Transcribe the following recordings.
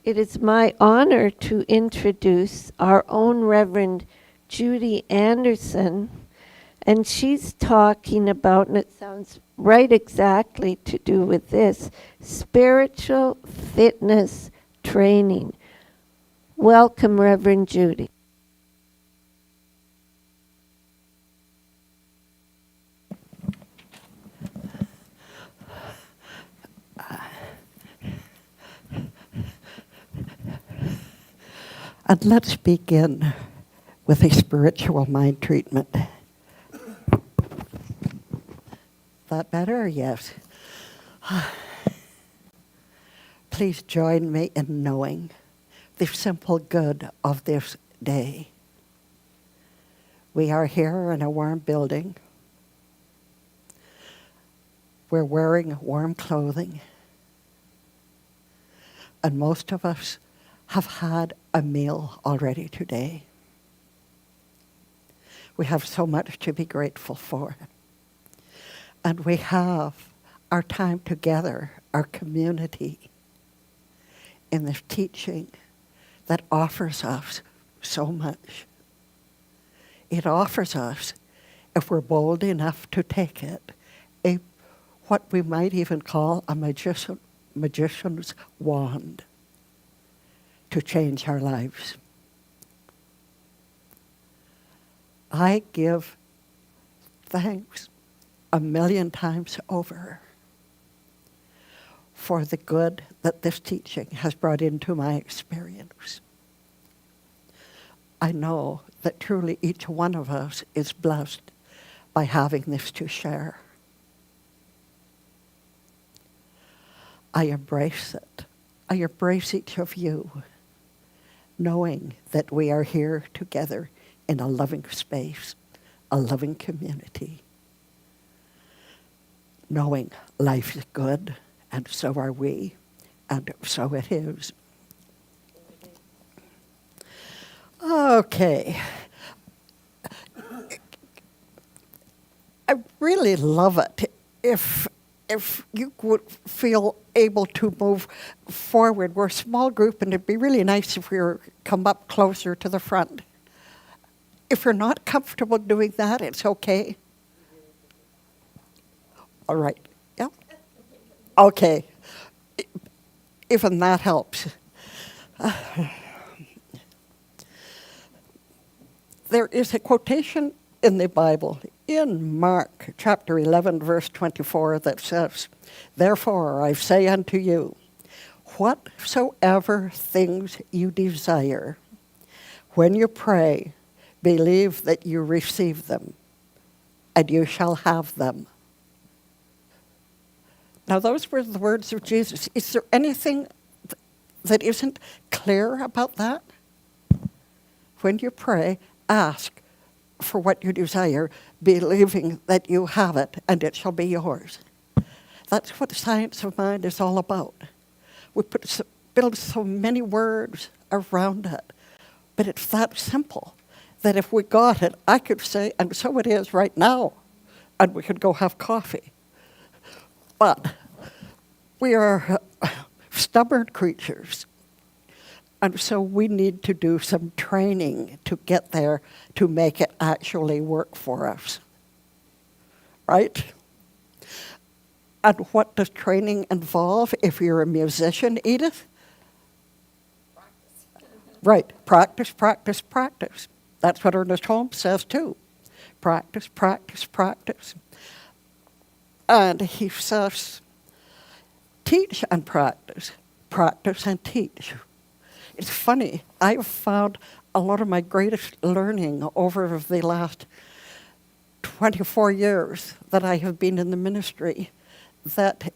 it is my honor to introduce our own Reverend Judy Andersen, and she's talking about, and it sounds right exactly to do with this, spiritual fitness training. Welcome, Reverend Judy. And let's begin with a spiritual mind treatment. That better? Yes. Please join me in knowing the simple good of this day. We are here in a warm building. We're wearing warm clothing. And most of us have had a meal already today. We have so much to be grateful for. And we have our time together, our community, in this teaching that offers us so much. It offers us, if we're bold enough to take it, what we might even call a magician's wand to change our lives. I give thanks 1,000,000 times over for the good that this teaching has brought into my experience. I know that truly each one of us is blessed by having this to share. I embrace it. I embrace each of you, knowing that we are here together in a loving space, a loving community, knowing life is good, and so are we, and so it is. Okay. I really love it if you would feel able to move forward. We're a small group, and it'd be really nice if we were come up closer to the front. If you're not comfortable doing that, it's okay. All right. Yeah. Okay. Even that helps. There is a quotation in the Bible, in Mark chapter 11, verse 24, that says, "Therefore I say unto you, whatsoever things you desire, when you pray, believe that you receive them, and you shall have them." Now, those were the words of Jesus. Is there anything that isn't clear about that? When you pray, ask for what you desire, believing that you have it, and it shall be yours. That's what the science of mind is all about. We build so many words around it, but it's that simple that if we got it, I could say, and so it is right now, and we could go have coffee. But we are stubborn creatures, and so we need to do some training to get there to make it actually work for us. Right? And what does training involve if you're a musician, Edith? Practice. Right. Practice, practice, practice. That's what Ernest Holmes says too. Practice, practice, practice. And he says, teach and practice. Practice and teach. It's funny, I've found a lot of my greatest learning over the last 24 years that I have been in the ministry, that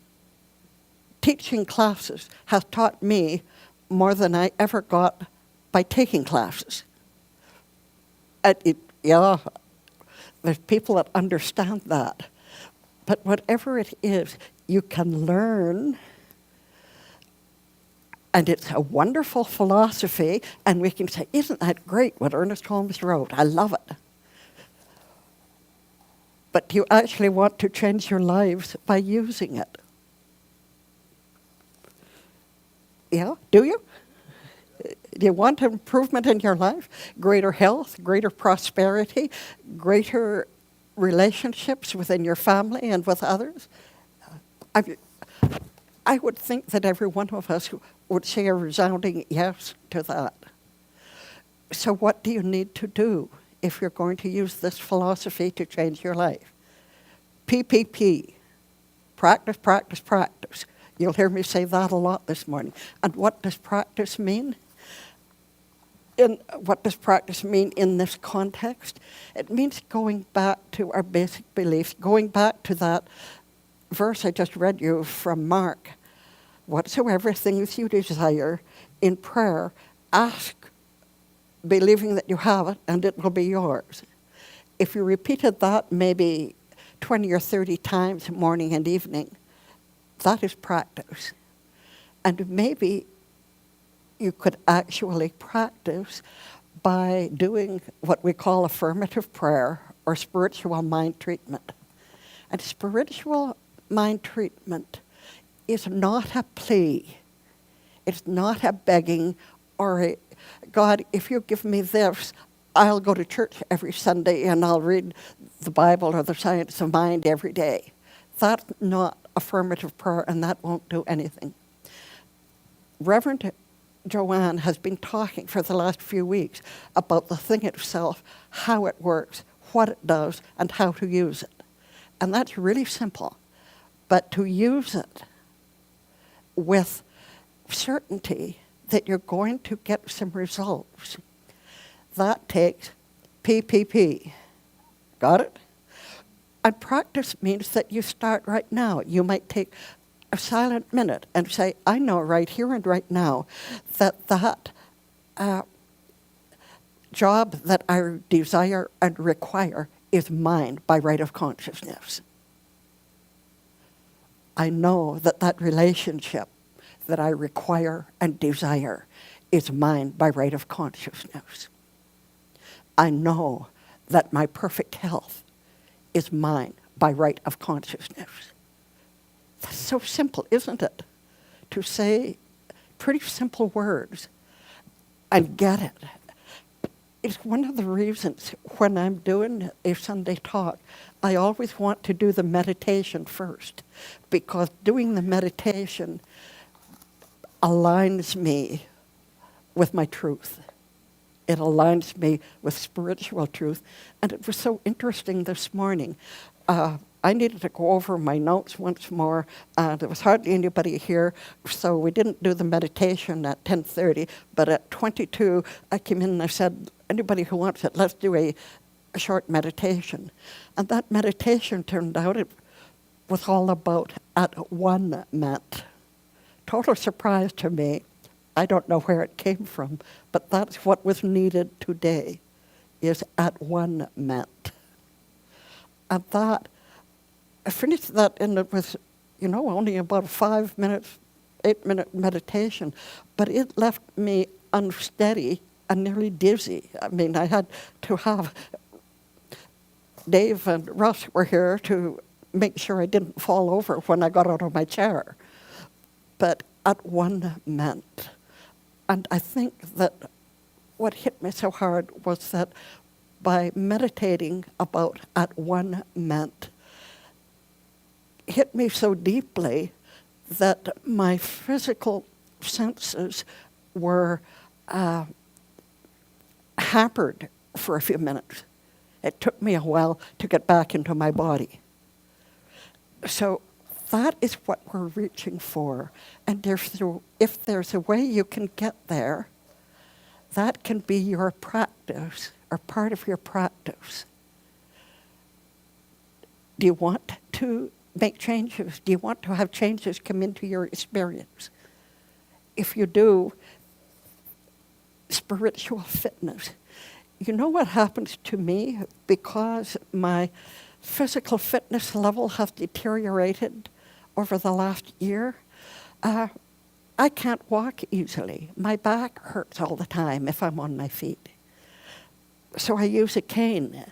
teaching classes has taught me more than I ever got by taking classes. There's people that understand that. But whatever it is, you can learn. And it's a wonderful philosophy, and we can say, isn't that great what Ernest Holmes wrote? I love it. But you actually want to change your lives by using it. Yeah, do you? Do you want improvement in your life? Greater health, greater prosperity, greater relationships within your family and with others? I would think that every one of us would say a resounding yes to that. So what do you need to do if you're going to use this philosophy to change your life? PPP. Practice, practice, practice. You'll hear me say that a lot this morning. And what does practice mean? What does practice mean in this context? It means going back to our basic beliefs, going back to that verse I just read you from Mark. Whatsoever things you desire in prayer, ask, believing that you have it, and it will be yours. If you repeated that maybe 20 or 30 times morning and evening, that is practice. And maybe you could actually practice by doing what we call affirmative prayer or spiritual mind treatment. And spiritual mind treatment is not a plea. It's not a begging or a, God, if you give me this, I'll go to church every Sunday and I'll read the Bible or the science of mind every day. That's not affirmative prayer, and that won't do anything. Reverend Joanne has been talking for the last few weeks about the thing itself, how it works, what it does, and how to use it. And that's really simple. But to use it with certainty that you're going to get some results, that takes PPP. Got it? And practice means that you start right now. You might take a silent minute and say, I know right here and right now that job that I desire and require is mine by right of consciousness. I know that relationship that I require and desire is mine by right of consciousness. I know that my perfect health is mine by right of consciousness. That's so simple, isn't it? To say pretty simple words and get it. It's one of the reasons when I'm doing a Sunday talk, I always want to do the meditation first, because doing the meditation aligns me with my truth. It aligns me with spiritual truth. And it was so interesting this morning. I needed to go over my notes once more. There was hardly anybody here, so we didn't do the meditation at 10:30. But at 22, I came in and I said, anybody who wants it, let's do a short meditation. And that meditation turned out it was all about at one meant. Total surprise to me. I don't know where it came from, but that's what was needed today, is at one meant. And that, I finished that and it was, only about 5 minutes, 8-minute meditation, but it left me unsteady and nearly dizzy. I mean, I had to have, Dave and Russ were here to make sure I didn't fall over when I got out of my chair. But at one meant. And I think that what hit me so hard was that by meditating about at one meant, hit me so deeply that my physical senses were hampered for a few minutes. It took me a while to get back into my body. So that is what we're reaching for. And if there's a way you can get there, that can be your practice or part of your practice. Do you want to make changes? Do you want to have changes come into your experience? If you do, spiritual fitness. You know what happens to me because my physical fitness level has deteriorated over the last year? I can't walk easily. My back hurts all the time if I'm on my feet. So I use a cane.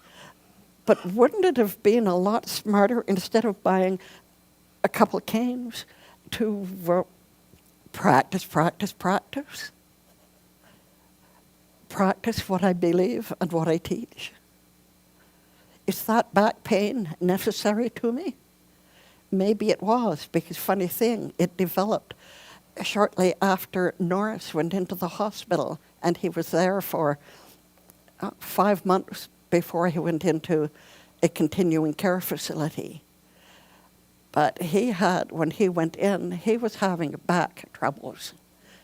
But wouldn't it have been a lot smarter, instead of buying a couple canes, to practice? practice what I believe and what I teach. Is that back pain necessary to me? Maybe it was, because funny thing, it developed shortly after Norris went into the hospital, and he was there for 5 months before he went into a continuing care facility. But he had, when he went in, he was having back troubles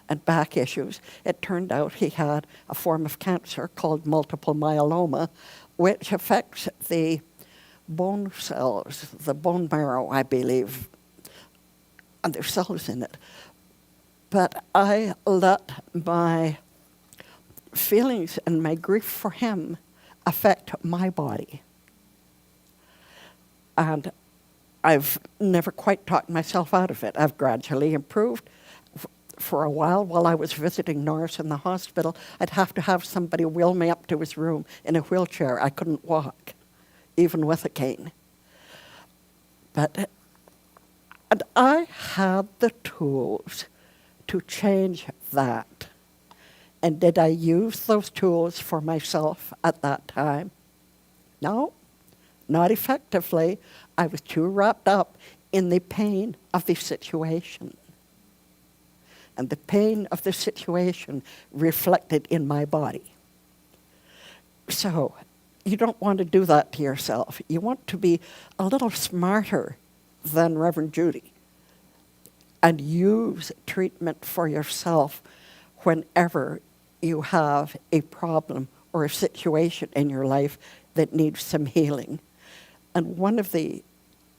and back issues. It turned out he had a form of cancer called multiple myeloma, which affects the bone cells, the bone marrow, I believe, and there's cells in it. But I let my feelings and my grief for him affect my body. And I've never quite talked myself out of it. I've gradually improved. For a while I was visiting Norris in the hospital, I'd have to have somebody wheel me up to his room in a wheelchair. I couldn't walk, even with a cane. And I had the tools to change that. And did I use those tools for myself at that time? No, not effectively. I was too wrapped up in the pain of the situation. And the pain of the situation reflected in my body. So you don't want to do that to yourself. You want to be a little smarter than Reverend Judy and use treatment for yourself whenever you have a problem or a situation in your life that needs some healing. And one of the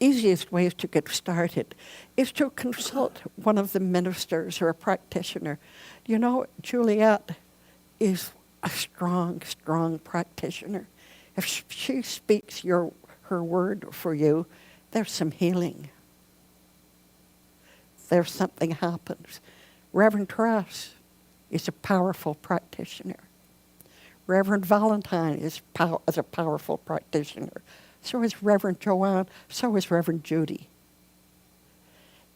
easiest ways to get started is to consult one of the ministers or a practitioner. You know, Juliet is a strong, strong practitioner. If she speaks her word for you, there's some healing. There's something happens. Reverend Tress is a powerful practitioner. Reverend Valentine is a powerful practitioner. So is Reverend Joanne, so is Reverend Judy.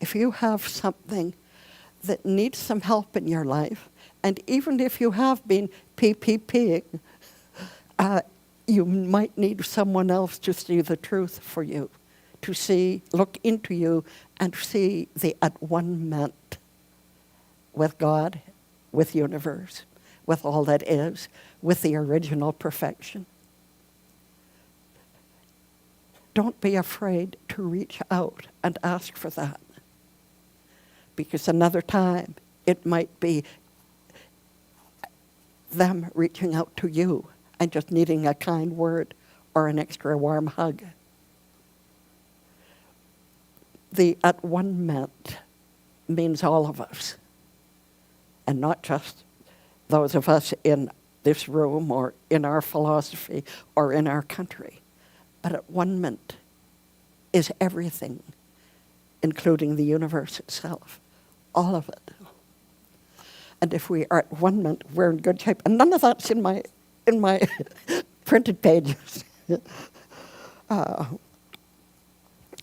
If you have something that needs some help in your life, and even if you have been PPPing, you might need someone else to see the truth for you, to look into you and see the at-one-ment with God, with universe, with all that is, with the original perfection. Don't be afraid to reach out and ask for that. Because another time, it might be them reaching out to you and just needing a kind word or an extra warm hug. The at-one-ment means all of us, and not just those of us in this room or in our philosophy or in our country. But at-one-ment is everything, including the universe itself, all of it. And if we are at-one-ment, we're in good shape. And none of that's in my printed pages.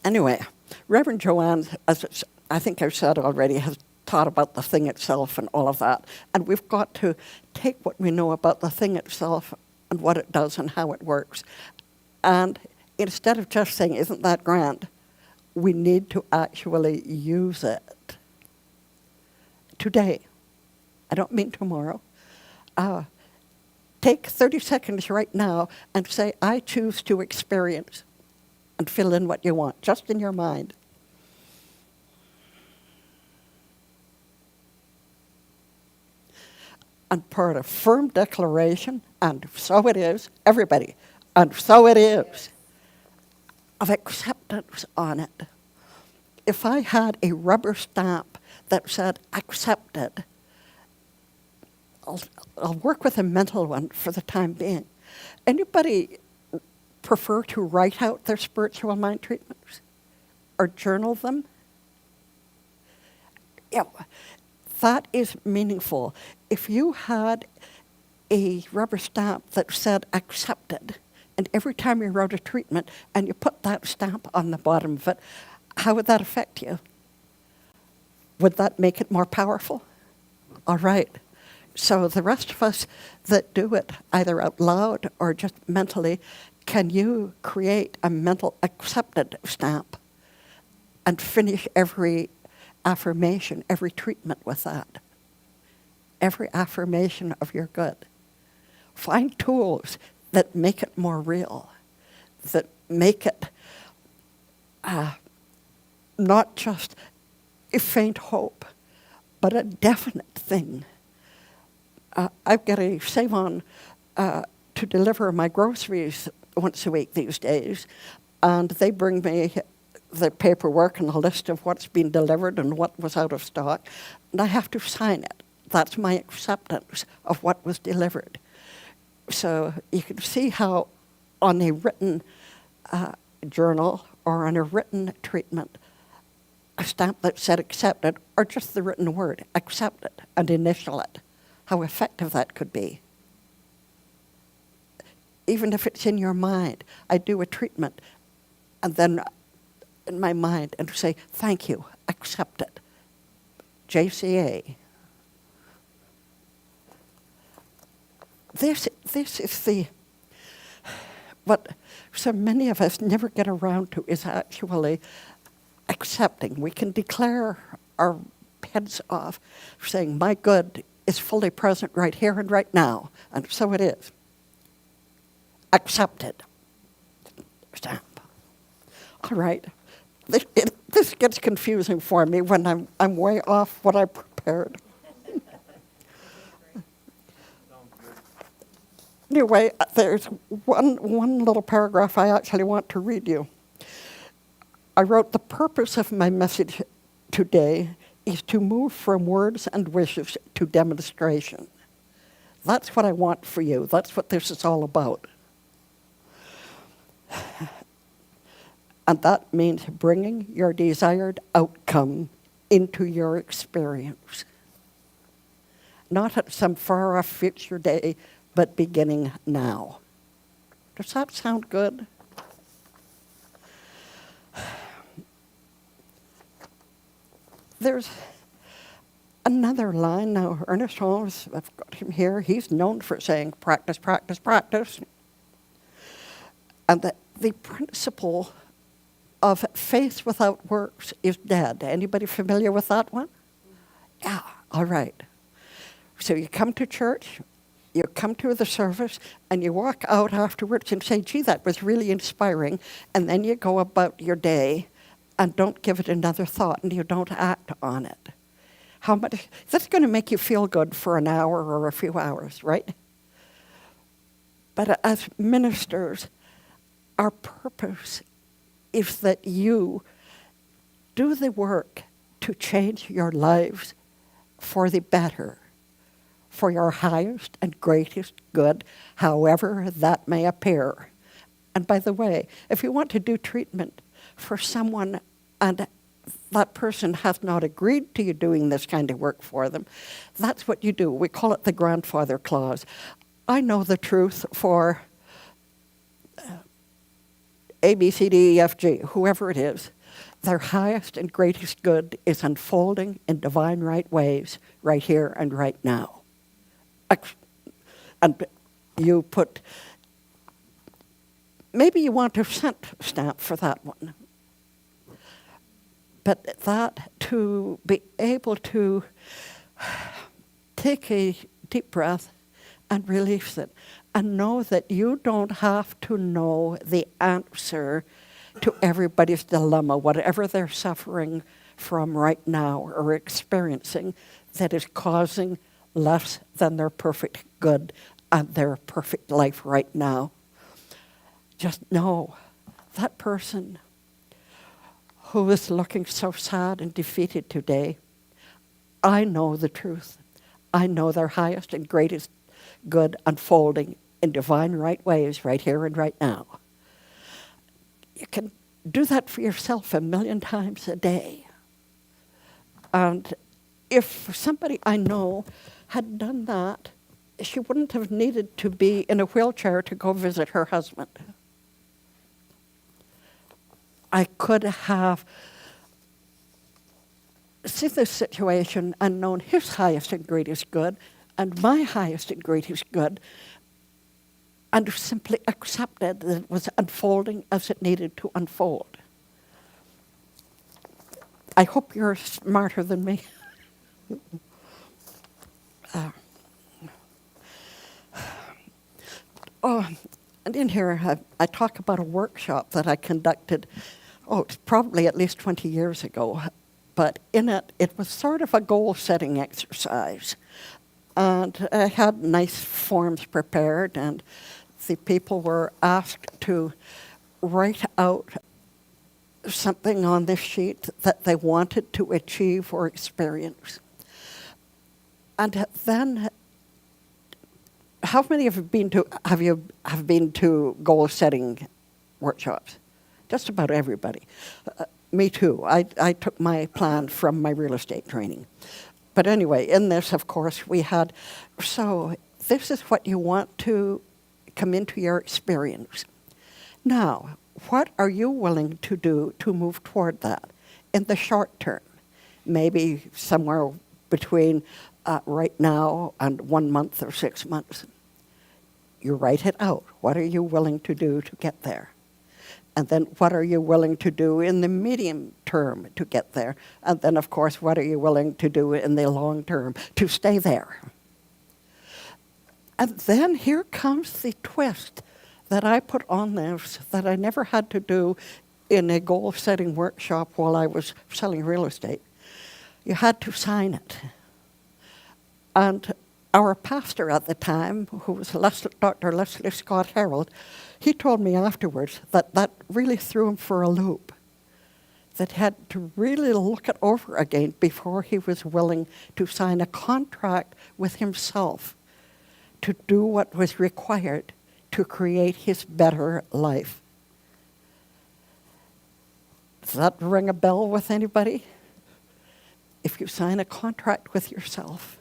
Anyway, Reverend Joanne, as I think I've said already, has taught about the thing itself and all of that. And we've got to take what we know about the thing itself and what it does and how it works. And instead of just saying, isn't that grand, we need to actually use it today. I don't mean tomorrow. Take 30 seconds right now and say, I choose to experience, and fill in what you want, just in your mind. And pour a firm declaration, and so it is, everybody, and so it is, of acceptance on it. If I had a rubber stamp that said accepted, I'll work with a mental one for the time being. Anybody prefer to write out their spiritual mind treatments or journal them? Yeah, that is meaningful. If you had a rubber stamp that said accepted, and every time you wrote a treatment and you put that stamp on the bottom of it, how would that affect you? Would that make it more powerful? All right. So the rest of us that do it either out loud or just mentally, can you create a mental accepted stamp and finish every affirmation, every treatment with that? Every affirmation of your good. Find tools that make it more real, that make it not just a faint hope, but a definite thing. I've got a save-on to deliver my groceries once a week these days, and they bring me the paperwork and a list of what's been delivered and what was out of stock, and I have to sign it. That's my acceptance of what was delivered. So you can see how on a written journal or on a written treatment, a stamp that said accepted, or just the written word, accepted, and initial it, how effective that could be. Even if it's in your mind, I do a treatment, and then in my mind, and say, thank you, accepted, JCA. This is what so many of us never get around to, is actually accepting. We can declare our heads off, saying, my good is fully present right here and right now, and so it is. Accepted. Stamp. All right. This gets confusing for me when I'm way off what I prepared. Anyway, there's one little paragraph I actually want to read you. I wrote, the purpose of my message today is to move from words and wishes to demonstration. That's what I want for you. That's what this is all about. And that means bringing your desired outcome into your experience. Not at some far-off future day, but beginning now. Does that sound good? There's another line now. Ernest Holmes, I've got him here, he's known for saying practice, practice, practice. And the principle of faith without works is dead. Anybody familiar with that one? Yeah, all right. So you come to church, you come to the service, and you walk out afterwards and say, gee, that was really inspiring, and then you go about your day and don't give it another thought, and you don't act on it. How much? That's going to make you feel good for an hour or a few hours, right? But as ministers, our purpose is that you do the work to change your lives for the better, for your highest and greatest good, however that may appear. And by the way, if you want to do treatment for someone and that person has not agreed to you doing this kind of work for them, that's what you do. We call it the grandfather clause. I know the truth for A, B, C, D, E, F, G, whoever it is. Their highest and greatest good is unfolding in divine right ways, right here and right now. And you put, maybe you want a cent stamp for that one. But that, to be able to take a deep breath and release it, and know that you don't have to know the answer to everybody's dilemma, whatever they're suffering from right now or experiencing that is causing less than their perfect good and their perfect life right now. Just know that person who is looking so sad and defeated today, I know the truth. I know their highest and greatest good unfolding in divine right ways right here and right now. You can do that for yourself 1,000,000 times a day. And if somebody I know had done that, she wouldn't have needed to be in a wheelchair to go visit her husband. I could have seen this situation and known his highest and greatest good and my highest and greatest good, and simply accepted that it was unfolding as it needed to unfold. I hope you're smarter than me. And in here I talk about a workshop that I conducted, it's probably at least 20 years ago. But in it was sort of a goal-setting exercise. And I had nice forms prepared, and the people were asked to write out something on this sheet that they wanted to achieve or experience. And then, how many have been to goal-setting workshops? Just about everybody. Me too. I took my plan from my real estate training. But anyway, in this, of course, we had, so this is what you want to come into your experience. Now, what are you willing to do to move toward that in the short term? Maybe somewhere between right now and 1 month or 6 months. You write it out. What are you willing to do to get there? And then what are you willing to do in the medium term to get there? And then, of course, what are you willing to do in the long term to stay there? And then here comes the twist that I put on this that I never had to do in a goal-setting workshop while I was selling real estate. You had to sign it. And our pastor at the time, who was Dr. Leslie Scott Harold, he told me afterwards that really threw him for a loop, that he had to really look it over again before he was willing to sign a contract with himself to do what was required to create his better life. Does that ring a bell with anybody? If you sign a contract with yourself,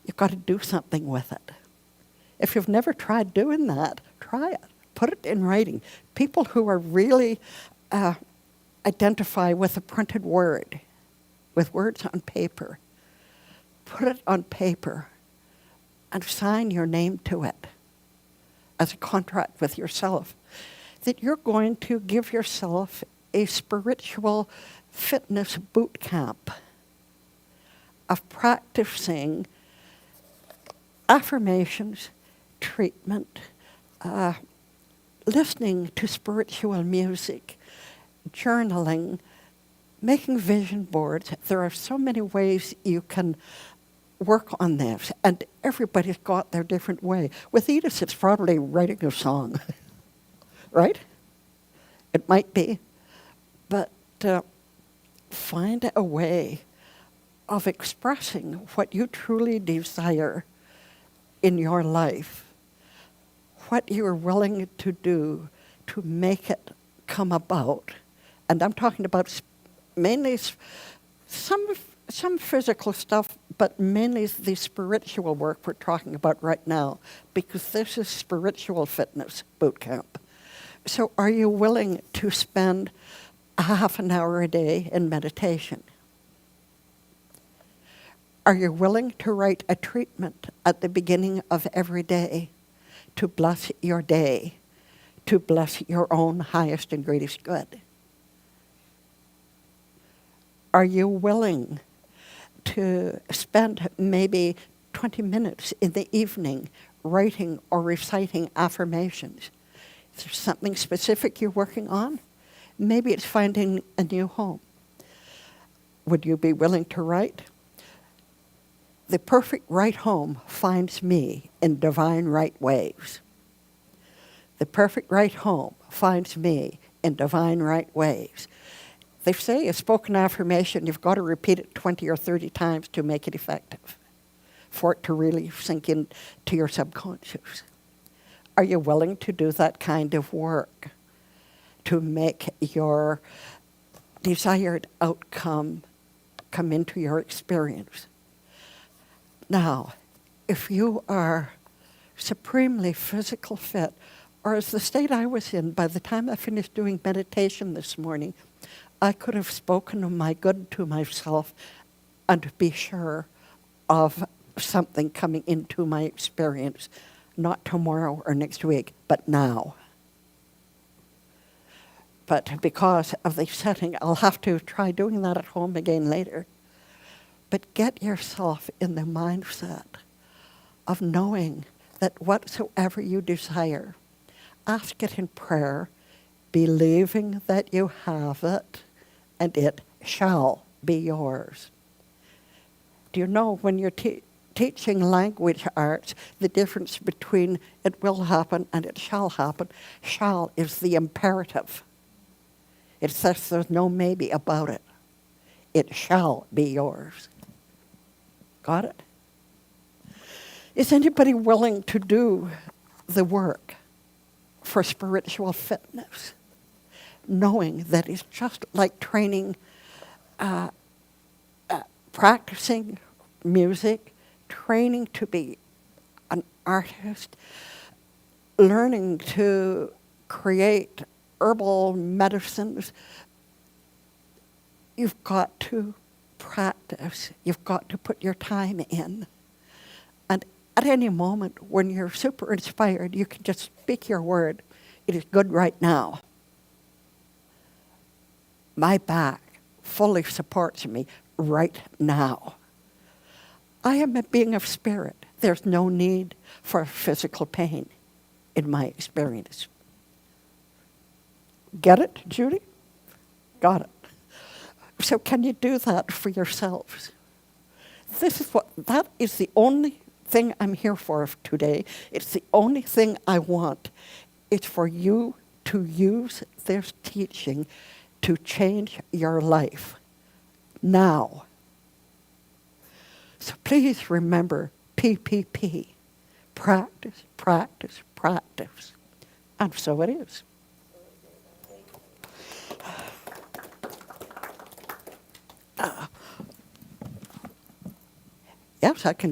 you've got to do something with it. If you've never tried doing that, try it. Put it in writing. People who are really identify with a printed word, with words on paper, put it on paper and sign your name to it as a contract with yourself, that you're going to give yourself a spiritual fitness boot camp of practicing affirmations, treatment, listening to spiritual music, journaling, making vision boards. There are so many ways you can work on this, and everybody's got their different way. With Edith, it's probably writing a song, right? It might be, but find a way of expressing what you truly desire in your life, what you're willing to do to make it come about. And I'm talking about mainly some physical stuff, but mainly the spiritual work we're talking about right now, because this is spiritual fitness boot camp. So are you willing to spend a half an hour a day in meditation? Are you willing to write a treatment at the beginning of every day to bless your day, to bless your own highest and greatest good? Are you willing to spend maybe 20 minutes in the evening writing or reciting affirmations? Is there something specific you're working on? Maybe it's finding a new home. Would you be willing to write? The perfect right home finds me in divine right ways. The perfect right home finds me in divine right ways. They say a spoken affirmation, you've got to repeat it 20 or 30 times to make it effective, for it to really sink into your subconscious. Are you willing to do that kind of work to make your desired outcome come into your experience? Now, if you are supremely physical fit, or as the state I was in, by the time I finished doing meditation this morning, I could have spoken of my good to myself and be sure of something coming into my experience, not tomorrow or next week, but now. But because of the setting, I'll have to try doing that at home again later. But get yourself in the mindset of knowing that whatsoever you desire, ask it in prayer, believing that you have it, and it shall be yours. Do you know when you're teaching language arts, the difference between it will happen and it shall happen? Shall is the imperative. It says there's no maybe about it. It shall be yours. Got it? Is anybody willing to do the work for spiritual fitness, knowing that it's just like training, practicing music, training to be an artist, learning to create herbal medicines? You've got to practice. You've got to put your time in. And at any moment when you're super inspired, you can just speak your word. It is good right now. My back fully supports me right now. I am a being of spirit. There's no need for physical pain in my experience. Get it, Judy? Got it. So can you do that for yourselves? That is the only thing I'm here for today. It's the only thing I want. It's for you to use this teaching to change your life now. So please remember PPP. Practice, practice, practice. And so it is. Yes, I can